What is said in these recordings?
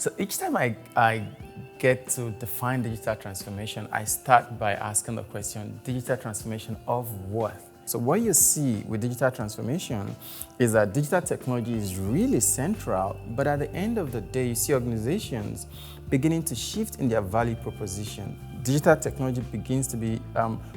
So each time I get to define digital transformation, I start by asking the question, digital transformation of what? So what you see with digital transformation is that digital technology is really central, but at the end of the day, you see organizations beginning to shift in their value proposition. Digital technology begins to be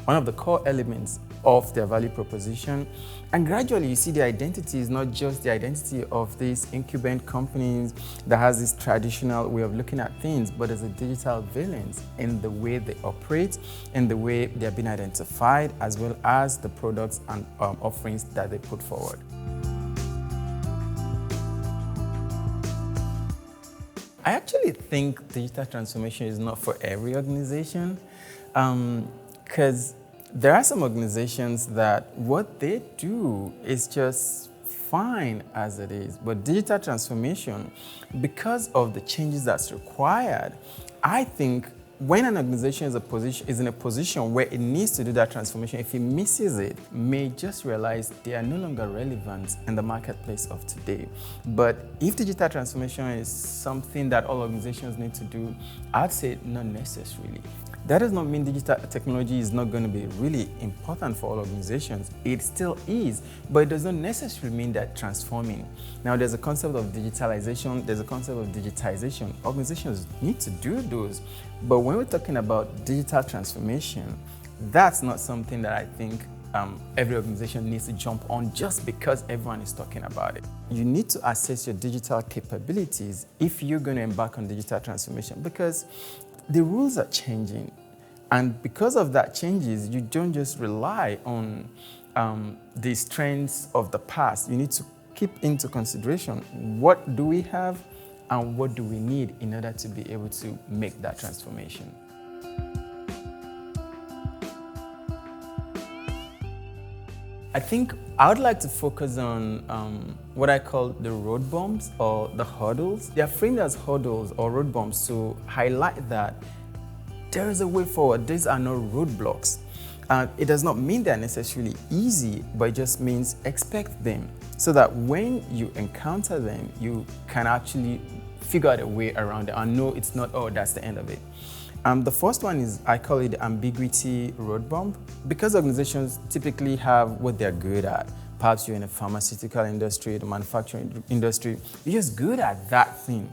one of the core elements of their value proposition. And gradually, you see the identity is not just the identity of these incumbent companies that has this traditional way of looking at things, but there's a digital valence in the way they operate, in the way they're being identified, as well as the products and offerings that they put forward. I actually think digital transformation is not for every organization, because there are some organizations that what they do is just fine as it is. But digital transformation, because of the changes that's required, I think when an organization is in a position where it needs to do that transformation, if it misses it, may just realize they are no longer relevant in the marketplace of today. But if digital transformation is something that all organizations need to do, I'd say not necessarily. That does not mean digital technology is not going to be really important for all organizations. It still is, but it does not necessarily mean that transforming. Now, there's a concept of digitalization, there's a concept of digitization. Organizations need to do those, but when we're talking about digital transformation, that's not something that I think every organization needs to jump on just because everyone is talking about it. You need to assess your digital capabilities if you're going to embark on digital transformation, because the rules are changing, and because of that changes, you don't just rely on these trends of the past. You need to keep into consideration what do we have and what do we need in order to be able to make that transformation. I think I would like to focus on what I call the road bumps or the hurdles. They are framed as hurdles or road bumps to highlight that there is a way forward. These are not roadblocks. It does not mean they're necessarily easy, but it just means expect them so that when you encounter them, you can actually figure out a way around it and know it's not, oh, that's the end of it. The first one is, I call it the ambiguity road bump, because organizations typically have what they're good at. Perhaps you're in the pharmaceutical industry, the manufacturing industry, you're just good at that thing.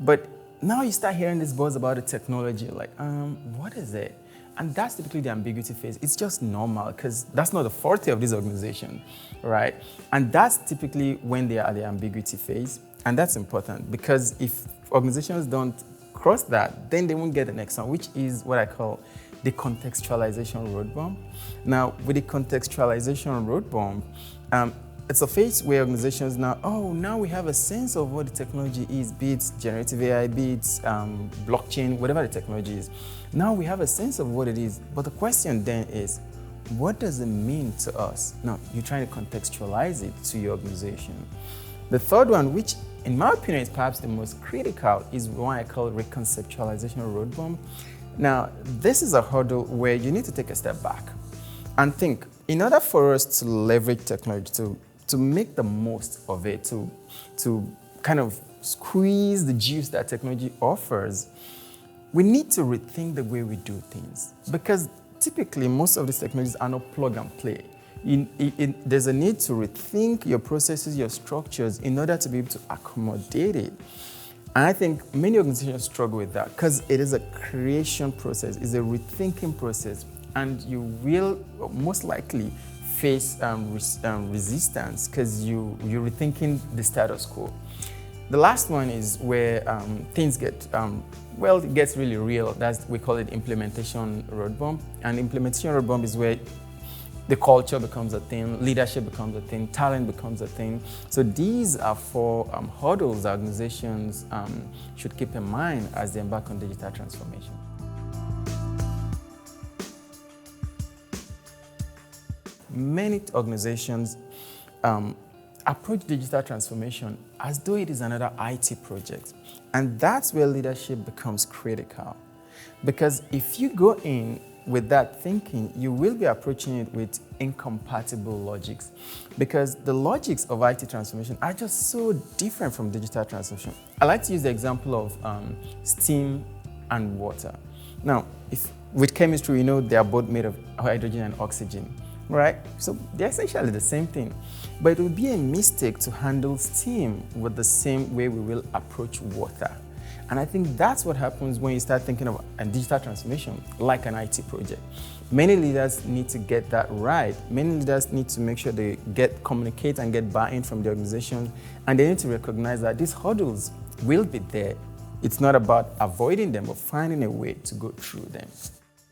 But now you start hearing this buzz about the technology, like, what is it? And that's typically the ambiguity phase. It's just normal, because that's not the forte of this organization, right? And that's typically when they are at the ambiguity phase. And that's important, because if organizations don't cross that, then they won't get the next one, which is what I call the contextualization road bump. Now, with the contextualization road bump, it's a phase where organizations now we have a sense of what the technology is, be it generative AI, be it blockchain, whatever the technology is. Now we have a sense of what it is, but the question then is, what does it mean to us? Now, you're trying to contextualize it to your organization. The third one, which in my opinion is perhaps the most critical, is one I call reconceptualization road bump. Now, this is a hurdle where you need to take a step back and think, in order for us to leverage technology, to make the most of it, to kind of squeeze the juice that technology offers, we need to rethink the way we do things. Because typically, most of these technologies are not plug and play. There's a need to rethink your processes, your structures, in order to be able to accommodate it. And I think many organizations struggle with that because it is a creation process, it's a rethinking process, and you will most likely face resistance because you're rethinking the status quo. The last one is where things get, it gets really real. We call it implementation road bump. And implementation road bump is where the culture becomes a thing, leadership becomes a thing, talent becomes a thing. So these are four hurdles that organizations should keep in mind as they embark on digital transformation. Many organizations approach digital transformation as though it is another IT project. And that's where leadership becomes critical. Because if you go in with that thinking, you will be approaching it with incompatible logics, because the logics of IT transformation are just so different from digital transformation. I like to use the example of steam and water. Now, with chemistry, we know they are both made of hydrogen and oxygen, right? So they're essentially the same thing. But it would be a mistake to handle steam with the same way we will approach water. And I think that's what happens when you start thinking of a digital transformation like an IT project. Many leaders need to get that right. Many leaders need to make sure they communicate and get buy-in from the organization, and they need to recognize that these hurdles will be there. It's not about avoiding them, but finding a way to go through them.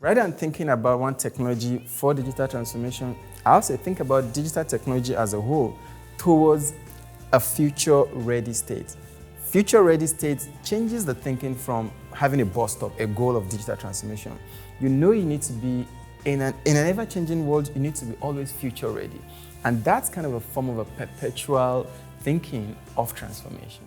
Rather than thinking about one technology for digital transformation, I also think about digital technology as a whole towards a future-ready state. Future-ready state changes the thinking from having a bus stop, a goal of digital transformation. You know you need to be, in an ever-changing world, you need to be always future-ready. And that's kind of a form of a perpetual thinking of transformation.